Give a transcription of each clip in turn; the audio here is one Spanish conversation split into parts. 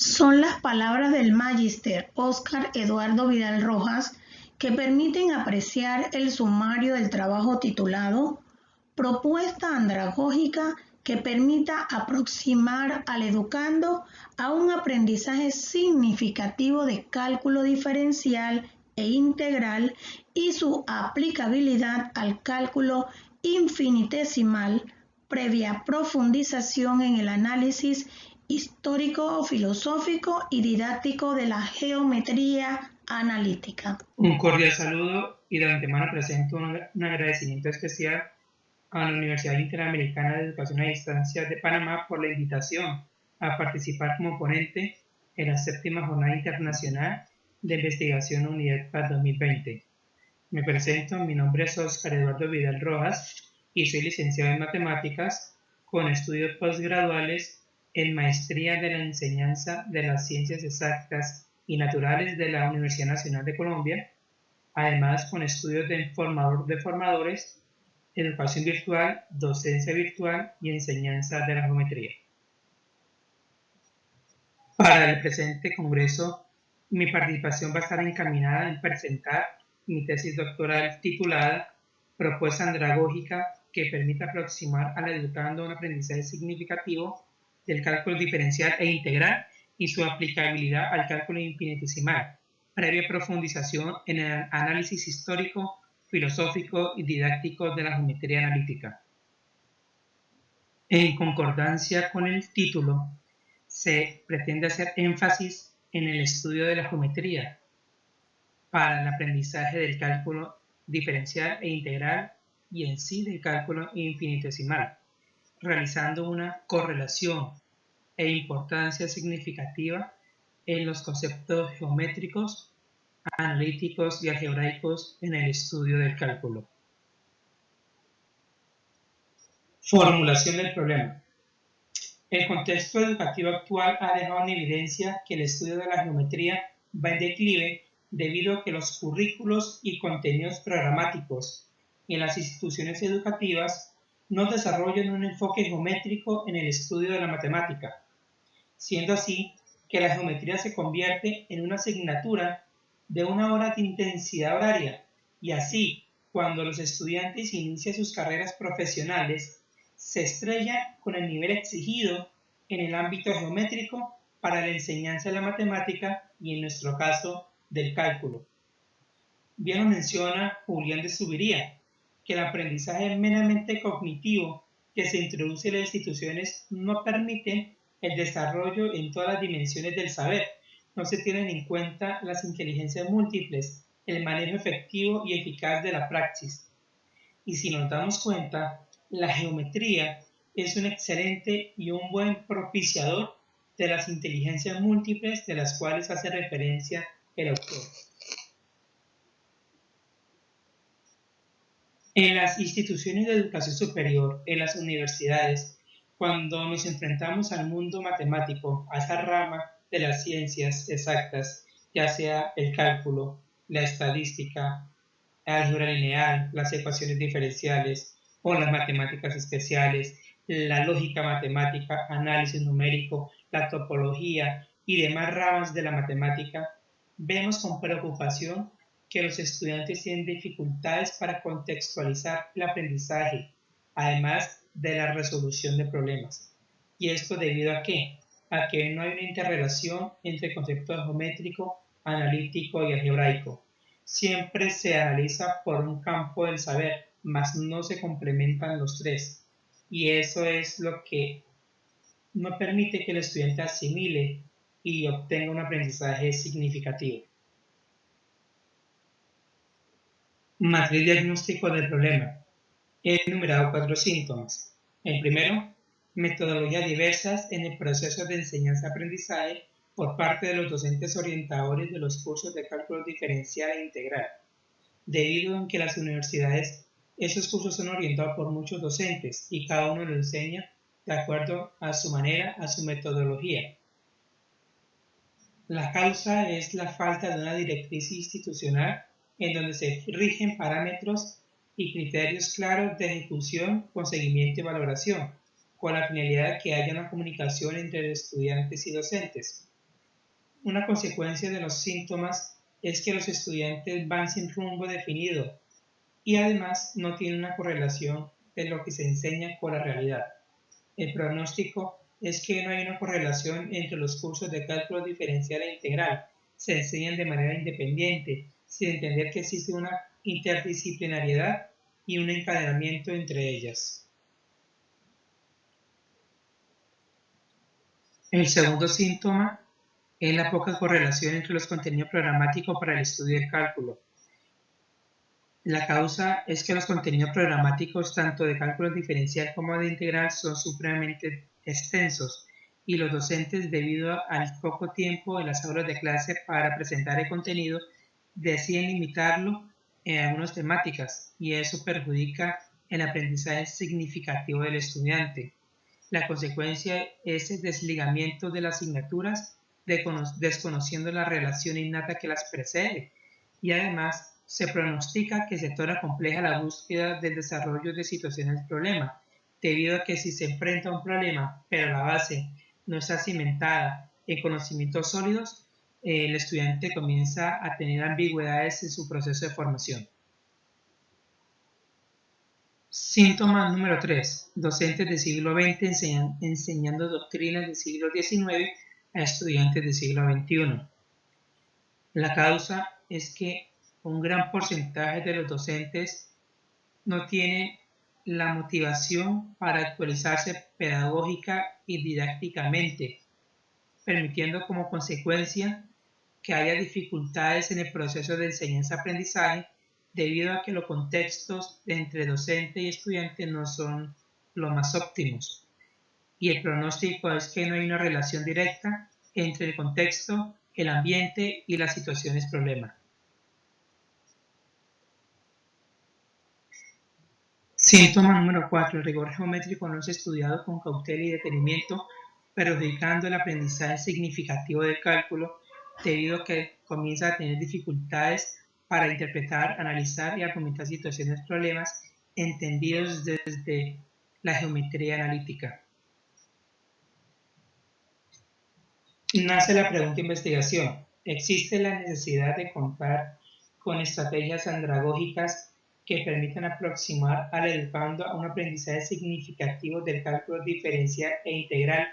Son las palabras del magíster Óscar Eduardo Vidal Rojas que permiten apreciar el sumario del trabajo titulado Propuesta andragógica que permita aproximar al educando a un aprendizaje significativo de cálculo diferencial e integral y su aplicabilidad al cálculo infinitesimal previa profundización en el análisis histórico, filosófico y didáctico de la geometría analítica. Un cordial saludo y de antemano presento un agradecimiento especial a la Universidad Interamericana de Educación a Distancia de Panamá por la invitación a participar como ponente en la 7ª Jornada Internacional de Investigación UNIDEPA 2020. Me presento, mi nombre es Óscar Eduardo Vidal Rojas y soy licenciado en Matemáticas con estudios postgraduales en Maestría de la Enseñanza de las Ciencias Exactas y Naturales de la Universidad Nacional de Colombia, además con estudios de formador de formadores, educación virtual, docencia virtual y enseñanza de la geometría. Para el presente congreso, mi participación va a estar encaminada en presentar mi tesis doctoral titulada Propuesta andragógica que permita aproximar al educando a un aprendizaje significativo del cálculo diferencial e integral y su aplicabilidad al cálculo infinitesimal, previa profundización en el análisis histórico, filosófico y didáctico de la geometría analítica. En concordancia con el título, se pretende hacer énfasis en el estudio de la geometría para el aprendizaje del cálculo diferencial e integral y en sí del cálculo infinitesimal, realizando una correlación e importancia significativa en los conceptos geométricos, analíticos y algebraicos en el estudio del cálculo. Formulación del problema. El contexto educativo actual ha dejado en evidencia que el estudio de la geometría va en declive debido a que los currículos y contenidos programáticos en las instituciones educativas no desarrollan un enfoque geométrico en el estudio de la matemática, siendo así que la geometría se convierte en una asignatura de una hora de intensidad horaria y así, cuando los estudiantes inician sus carreras profesionales, se estrella con el nivel exigido en el ámbito geométrico para la enseñanza de la matemática y en nuestro caso del cálculo. Bien lo menciona Julián de Zuviría, que el aprendizaje meramente cognitivo que se introduce en las instituciones no permite el desarrollo en todas las dimensiones del saber. No se tienen en cuenta las inteligencias múltiples, el manejo efectivo y eficaz de la praxis. Y si nos damos cuenta, la geometría es un excelente y un buen propiciador de las inteligencias múltiples de las cuales hace referencia el autor. En las instituciones de educación superior, en las universidades, cuando nos enfrentamos al mundo matemático, a esa rama de las ciencias exactas, ya sea el cálculo, la estadística, la álgebra lineal, las ecuaciones diferenciales o las matemáticas especiales, la lógica matemática, análisis numérico, la topología y demás ramas de la matemática, vemos con preocupación que los estudiantes tienen dificultades para contextualizar el aprendizaje, además de la resolución de problemas. ¿Y esto debido a qué? A que no hay una interrelación entre el concepto geométrico, analítico y algebraico. Siempre se analiza por un campo del saber, mas no se complementan los tres. Y eso es lo que no permite que el estudiante asimile y obtenga un aprendizaje significativo. Matriz diagnóstico del problema. He enumerado 4 síntomas. El primero, metodologías diversas en el proceso de enseñanza-aprendizaje por parte de los docentes orientadores de los cursos de cálculo diferencial e integral, debido a que las universidades, esos cursos son orientados por muchos docentes y cada uno lo enseña de acuerdo a su manera, a su metodología. La causa es la falta de una directriz institucional en donde se rigen parámetros y criterios claros de ejecución con seguimiento y valoración, con la finalidad de que haya una comunicación entre estudiantes y docentes. Una consecuencia de los síntomas es que los estudiantes van sin rumbo definido y además no tienen una correlación de lo que se enseña con la realidad. El pronóstico es que no hay una correlación entre los cursos de cálculo diferencial e integral. Se enseñan de manera independiente, sin entender que existe una interdisciplinariedad y un encadenamiento entre ellas. El segundo síntoma es la poca correlación entre los contenidos programáticos para el estudio del cálculo. La causa es que los contenidos programáticos tanto de cálculo diferencial como de integral son supremamente extensos y los docentes, debido al poco tiempo en las aulas de clase para presentar el contenido, deciden limitarlo en algunas temáticas y eso perjudica el aprendizaje significativo del estudiante. La consecuencia es el desligamiento de las asignaturas, desconociendo la relación innata que las precede, y además se pronostica que se torna compleja la búsqueda del desarrollo de situaciones de problema, debido a que si se enfrenta a un problema, pero la base no está cimentada en conocimientos sólidos, el estudiante comienza a tener ambigüedades en su proceso de formación. Síntoma número 3. Docentes del siglo XX enseñando doctrinas del siglo XIX a estudiantes del siglo XXI. La causa es que un gran porcentaje de los docentes no tienen la motivación para actualizarse pedagógica y didácticamente, permitiendo como consecuencia que haya dificultades en el proceso de enseñanza-aprendizaje debido a que los contextos entre docente y estudiante no son los más óptimos. Y el pronóstico es que no hay una relación directa entre el contexto, el ambiente y las situaciones problema. Síntoma número 4. El rigor geométrico no es estudiado con cautela y detenimiento, perjudicando el aprendizaje significativo del cálculo debido a que comienza a tener dificultades para interpretar, analizar y argumentar situaciones problemas entendidos desde la geometría analítica. Nace la pregunta de investigación. ¿Existe la necesidad de contar con estrategias andragógicas que permitan aproximar al educando a un aprendizaje significativo del cálculo diferencial e integral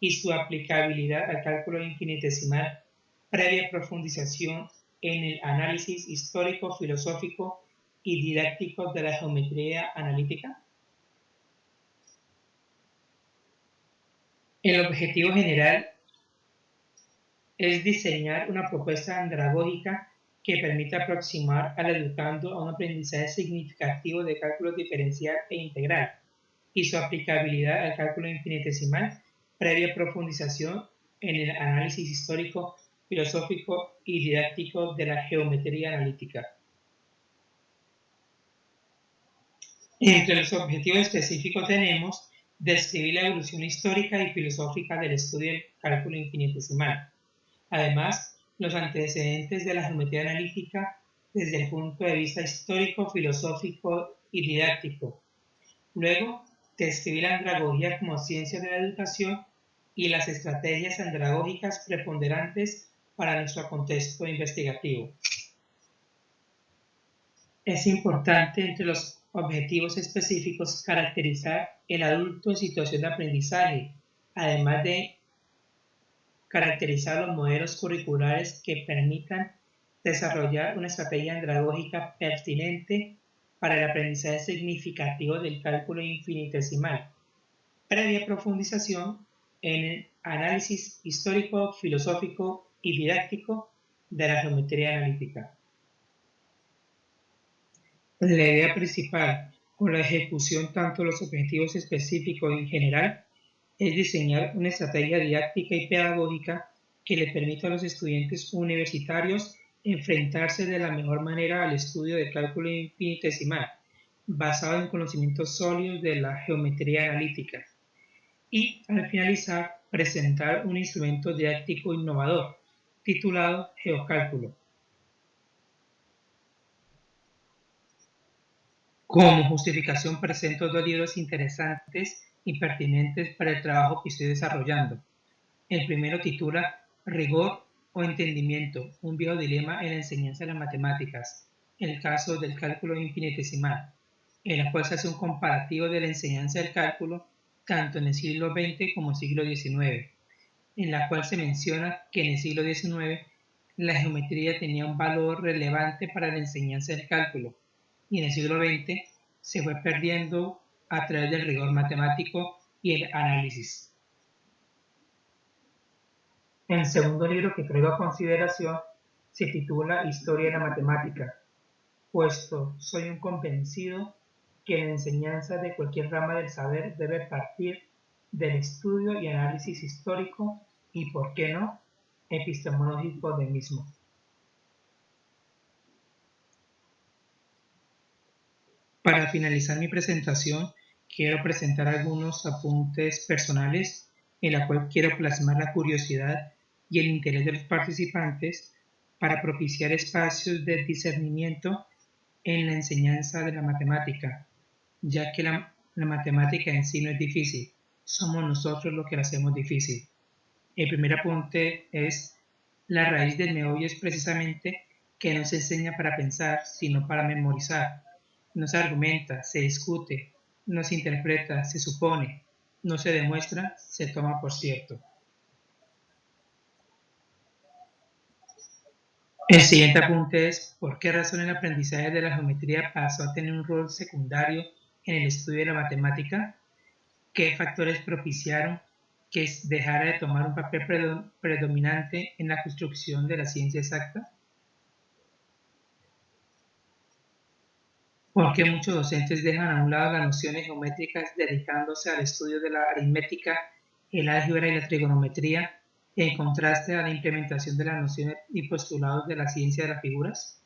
y su aplicabilidad al cálculo infinitesimal previa profundización en el análisis histórico, filosófico y didáctico de la geometría analítica? El objetivo general es diseñar una propuesta andragógica que permita aproximar al educando a un aprendizaje significativo de cálculo diferencial e integral y su aplicabilidad al cálculo infinitesimal previa profundización en el análisis histórico, filosófico y didáctico de la geometría analítica. Entre los objetivos específicos tenemos describir la evolución histórica y filosófica del estudio del cálculo infinitesimal. Además, los antecedentes de la geometría analítica desde el punto de vista histórico, filosófico y didáctico. Luego, describir la andragogía como ciencia de la educación y las estrategias andragógicas preponderantes para nuestro contexto investigativo. Es importante entre los objetivos específicos caracterizar el adulto en situación de aprendizaje, además de caracterizar los modelos curriculares que permitan desarrollar una estrategia andragógica pertinente para el aprendizaje significativo del cálculo infinitesimal, previa profundización en el análisis histórico, filosófico y didáctico de la geometría analítica. La idea principal con la ejecución tanto de los objetivos específicos en general es diseñar una estrategia didáctica y pedagógica que le permita a los estudiantes universitarios enfrentarse de la mejor manera al estudio de cálculo infinitesimal, basado en conocimientos sólidos de la geometría analítica, y al finalizar presentar un instrumento didáctico innovador titulado Geocálculo. Como justificación presento dos libros interesantes y pertinentes para el trabajo que estoy desarrollando. El primero titula Rigor o entendimiento, un viejo dilema en la enseñanza de las matemáticas, el caso del cálculo infinitesimal, en la cual se hace un comparativo de la enseñanza del cálculo tanto en el siglo XX como el siglo XIX, en la cual se menciona que en el siglo XIX la geometría tenía un valor relevante para la enseñanza del cálculo y en el siglo XX se fue perdiendo a través del rigor matemático y el análisis. El segundo libro que traigo a consideración se titula Historia de la Matemática, puesto soy un convencido que la enseñanza de cualquier rama del saber debe partir del estudio y análisis histórico y, por qué no, epistemológico del mismo. Para finalizar mi presentación, quiero presentar algunos apuntes personales en la cual quiero plasmar la curiosidad y el interés de los participantes para propiciar espacios de discernimiento en la enseñanza de la matemática, ya que la matemática en sí no es difícil, somos nosotros los que la hacemos difícil. El primer apunte es: la raíz del meollo es precisamente que no se enseña para pensar, sino para memorizar. No se argumenta, se discute, no se interpreta, se supone, no se demuestra, se toma por cierto. El siguiente apunte es: ¿por qué razón el aprendizaje de la geometría pasó a tener un rol secundario en el estudio de la matemática? ¿Qué factores propiciaron que dejara de tomar un papel predominante en la construcción de la ciencia exacta? ¿Por qué muchos docentes dejan a un lado las nociones geométricas dedicándose al estudio de la aritmética, el álgebra y la trigonometría, en contraste a la implementación de las nociones y postulados de la ciencia de las figuras?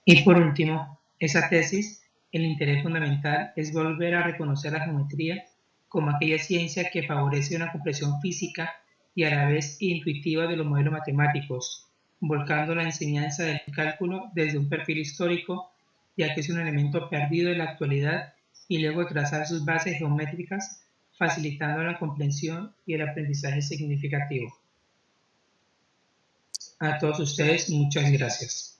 Y por último, esa tesis, el interés fundamental es volver a reconocer la geometría como aquella ciencia que favorece una comprensión física y a la vez intuitiva de los modelos matemáticos, volcando la enseñanza del cálculo desde un perfil histórico, ya que es un elemento perdido en la actualidad, y luego trazar sus bases geométricas, facilitando la comprensión y el aprendizaje significativo. A todos ustedes, muchas gracias.